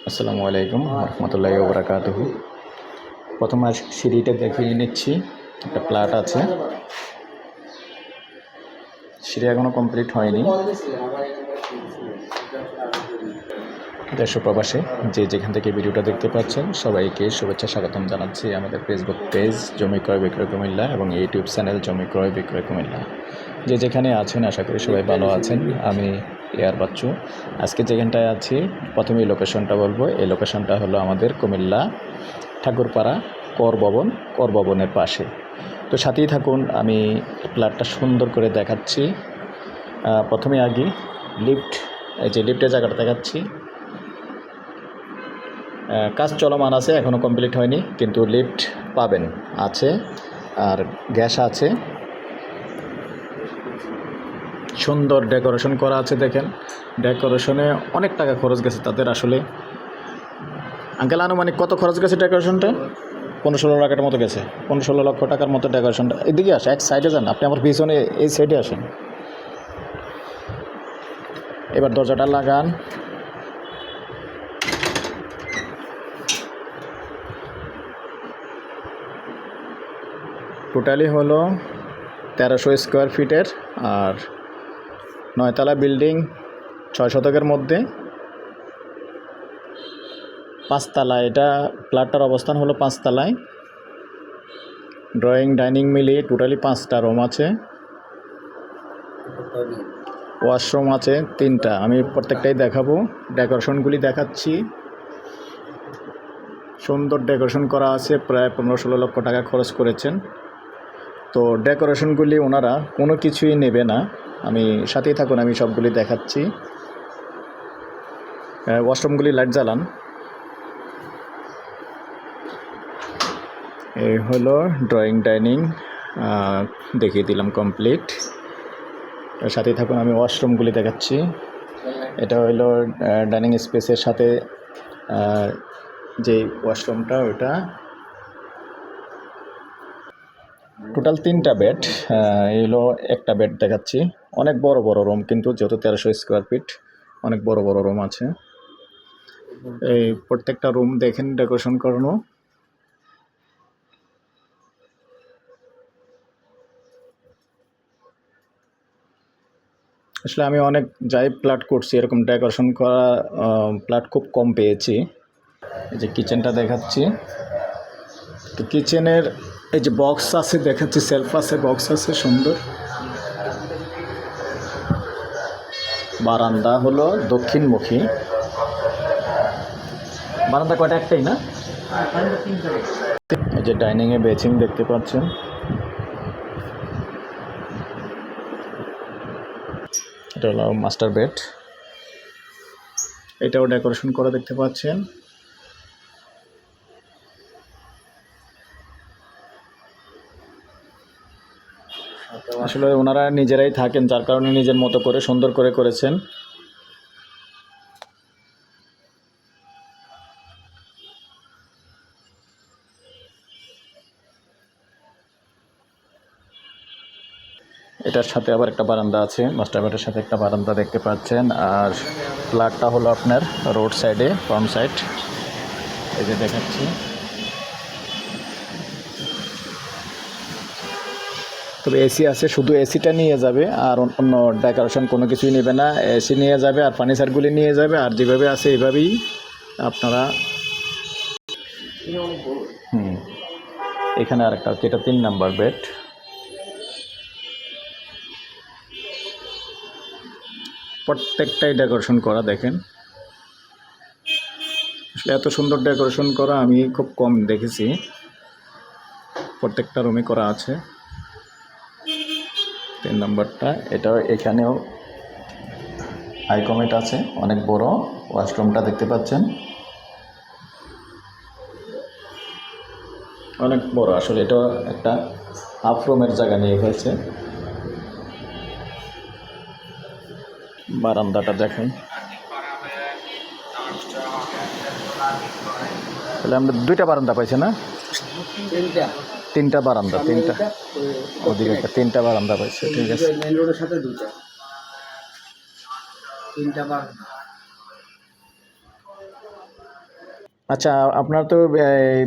আসসালামু আলাইকুম রহমতুল্লাহি ওয়া বারাকাতুহু। প্রথমে সিঁড়িটা দেখিয়ে নিচ্ছি। একটা প্লাট আছে, সিঁড়ি এখনও কমপ্লিট হয়নি। দেশ ও প্রবাসে যে যেখান থেকে ভিডিওটা দেখতে পাচ্ছেন সবাইকে শুভেচ্ছা স্বাগতম জানাচ্ছি আমাদের ফেসবুক পেজ জমি ক্রয় বিক্রয় কুমিল্লা এবং ইউটিউব চ্যানেল জমি ক্রয় বিক্রয় কুমিল্লা। যে যেখানে আছেন আশা করি সবাই ভালো আছেন। আমি এয়ার বাচ্চু। আজকে যেখানটায় আছি প্রথমেই লোকেশনটা বলবো। এই লোকেশনটা হলো আমাদের কুমিল্লা ঠাকুরপাড়া কর ভবনের পাশে। তো সাথেই থাকুন, আমি প্লটটা সুন্দর করে দেখাচ্ছি। প্রথমে আগে লিফট, এই যে লিফটের জায়গাটা দেখাচ্ছি। কাজ চলমান আছে, এখনও কমপ্লিট হয়নি, কিন্তু লিফট পাবেন, আছে। আর গ্যাস আছে, সুন্দর ডেকোরেশন করা আছে। দেখেন ডেকোরেশনে অনেক টাকা খরচ গেছে তাদের। আসলে আঙ্কেল আনুমানিক কত খরচ গেছে ডেকোরেশনটা? 15-16 লাখের মতো গেছে। 15-16 লক্ষ টাকার মতো ডেকোরেশনটা। এদিকে আসে, এক সাইডে যান, আপনি আমার পিছনে এই সাইডে আসেন। এবার দরজাটা লাগান। টোটালি হলো 1300 স্কোয়ার ফিটের আর 9তলা বিল্ডিং, 6 শতকের মধ্যে 5 তলায়। এটা প্লটটার অবস্থান হলো 5 তলায়। ড্রয়িং ডাইনিং মিলিয়ে টোটালি 5টা রুম আছে, ওয়াশরুম আছে 3টা। আমি প্রত্যেকটাই দেখাবো, ডেকোরেশনগুলি দেখাচ্ছি। সুন্দর ডেকোরেশন করা আছে, প্রায় 15-16 লক্ষ টাকা খরচ করেছেন। তো ডেকোরেশনগুলি ওনারা কোনো কিছুই নেবে না, আমি সাথেই থাকুন, আমি সবগুলি দেখাচ্ছি। ওয়াশরুমগুলি লাইট জ্বালান। এই হলো ড্রয়িং ডাইনিং, দেখিয়ে দিলাম কমপ্লিট। সাথেই থাকুন, আমি ওয়াশরুমগুলি দেখাচ্ছি। এটা হলো ডাইনিং স্পেসের সাথে যে ওয়াশরুমটা, ওটা টোটাল 3টা বেড। এই হলো একটা বেড দেখাচ্ছি। অনেক বড় বড় রুম, কিন্তু যেহেতু 1300 স্কোয়ার ফিট অনেক বড় বড় রুম আছে। এই প্রত্যেকটা রুম দেখেন ডেকোরেশন করানো। আসলে আমি অনেক যাই প্লট করছি, এরকম ডেকোরেশন করা প্লট খুব কম পেয়েছি। এই যে কিচেনটা দেখাচ্ছি। তো কিচেনের এই যে বক্স আছে দেখাচ্ছি, সেলফ আছে, বক্স আছে সুন্দর। বারান্দা হলো দক্ষিণমুখী। বারান্দা কয়টা? একটাই না? এই যে ডাইনিংয়ে বেসিং দেখতে পাচ্ছেন। এটা হলো মাস্টার বেড, এটাও ডেকোরেশন করা দেখতে পাচ্ছেন। আসলে ওনারা নিজেরাই থাকেন, যার কারণে নিজের মতো করে সুন্দর করে করেছেন। এটার সাথে আবার একটা বারান্দা আছে, মাস্টার বেডের সাথে একটা বারান্দা দেখতে পাচ্ছেন। আর ফ্ল্যাটটা হলো আপনার রোড সাইডে, ফ্রন্ট সাইড। এই যে দেখাচ্ছি। তবে এসি আছে, শুধু এসিটা নিয়ে যাবে, আর অন্য ডেকোরেশন কোনো কিছুই নেবে না। এসি নিয়ে যাবে আর ফার্নিচারগুলি নিয়ে যাবে, আর যেভাবে আছে এইভাবেই আপনারা। এখানে আরেকটা হচ্ছে, এটা 3 নাম্বার বেড। প্রত্যেকটাই ডেকোরেশন করা দেখেন। আসলে এত সুন্দর ডেকোরেশন করা আমি খুব কম দেখেছি। প্রত্যেকটা রুমে করা আছে। 3 নাম্বারটা, এটাও এখানেও হাই কমেট আছে, অনেক বড়। ওয়াশরুমটা দেখতে পাচ্ছেন, অনেক বড়। আসলে এটা একটা হাফ রুমের জায়গা নিয়ে ফেলছে। বারান্দাটা দেখেন। তাহলে আমরা 2টা বারান্দা পাইছি না? 3টা বারান্দা, 3টা ওদিকে 3টা বারান্দা পাইছে। ঠিক আছে, মেইন রোডের সাথে 2টা, 3টা বারান্দা। আচ্ছা, আপনার তো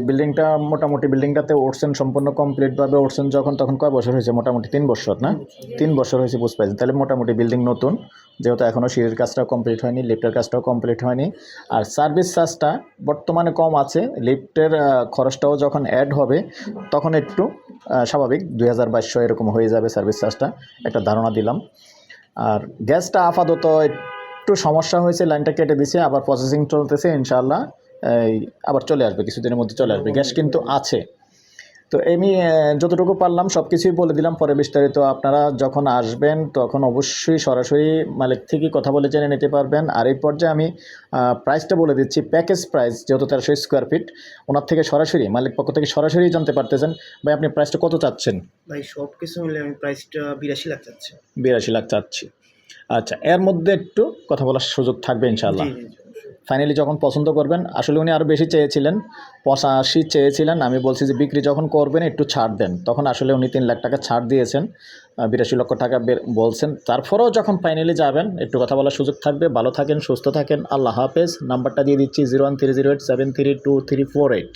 বিল্ডিংটা মোটামুটি বিল্ডিংটাতে উঠছেন, সম্পূর্ণ কমপ্লিটভাবে উঠছেন যখন, তখন কয় বছর হয়েছে? মোটামুটি 3 বছর না? 3 বছর হয়েছে, বুঝতে পারছি। তাহলে মোটামুটি বিল্ডিং নতুন, যেহেতু এখনও সিঁড়ির কাজটাও কমপ্লিট হয়নি, লিফটের কাজটাও কমপ্লিট হয়নি। আর সার্ভিস চার্জটা বর্তমানে কম আছে, লিফটের খরচটাও যখন অ্যাড হবে তখন একটু স্বাভাবিক 2200 এরকম হয়ে যাবে সার্ভিস চার্জটা, একটা ধারণা দিলাম। আর গ্যাসটা আপাতত একটু সমস্যা হয়েছে, লাইনটা কেটে দিছে, আবার প্রসেসিং চলতেছে, ইনশাআল্লাহ এই আবার চলে আসবে, কিছুদিনের মধ্যে চলে আসবে। গ্যাস কিন্তু আছে। তো আমি যতটুকু পারলাম সব কিছুই বলে দিলাম। পরে বিস্তারিত আপনারা যখন আসবেন তখন অবশ্যই সরাসরি মালিক থেকে কথা বলে জেনে নিতে পারবেন। আর এই পর্যায়ে আমি প্রাইসটা বলে দিচ্ছি, প্যাকেজ প্রাইস যেহেতু 1300 স্কোয়ার ফিট, ওনার থেকে সরাসরি মালিক পক্ষ থেকে সরাসরি জানতে পারতেছেন। ভাই, আপনি প্রাইসটা কত চাচ্ছেন? ভাই সব কিছু মিলে আমি প্রাইসটা 82 লাখ চাচ্ছি। 82 লাখ চাচ্ছি। আচ্ছা, এর মধ্যে একটু কথা বলার সুযোগ থাকবে ইনশাআল্লাহ। জি জি জি, অবশ্যই। ফাইনালি যখন পছন্দ করবেন, আসলে উনি আরও বেশি চেয়েছিলেন, 85 চেয়েছিলেন। আমি বলছি যে বিক্রি যখন করবেন একটু ছাড় দেন, তখন আসলে উনি 3 লাখ টাকা ছাড় দিয়েছেন, 82 লক্ষ টাকা বলছেন। তারপরেও যখন ফাইনালি যাবেন একটু কথা বলার সুযোগ থাকবে। ভালো থাকেন, সুস্থ থাকেন, আল্লাহ হাফেজ। নাম্বারটা দিয়ে দিচ্ছি 01308732348।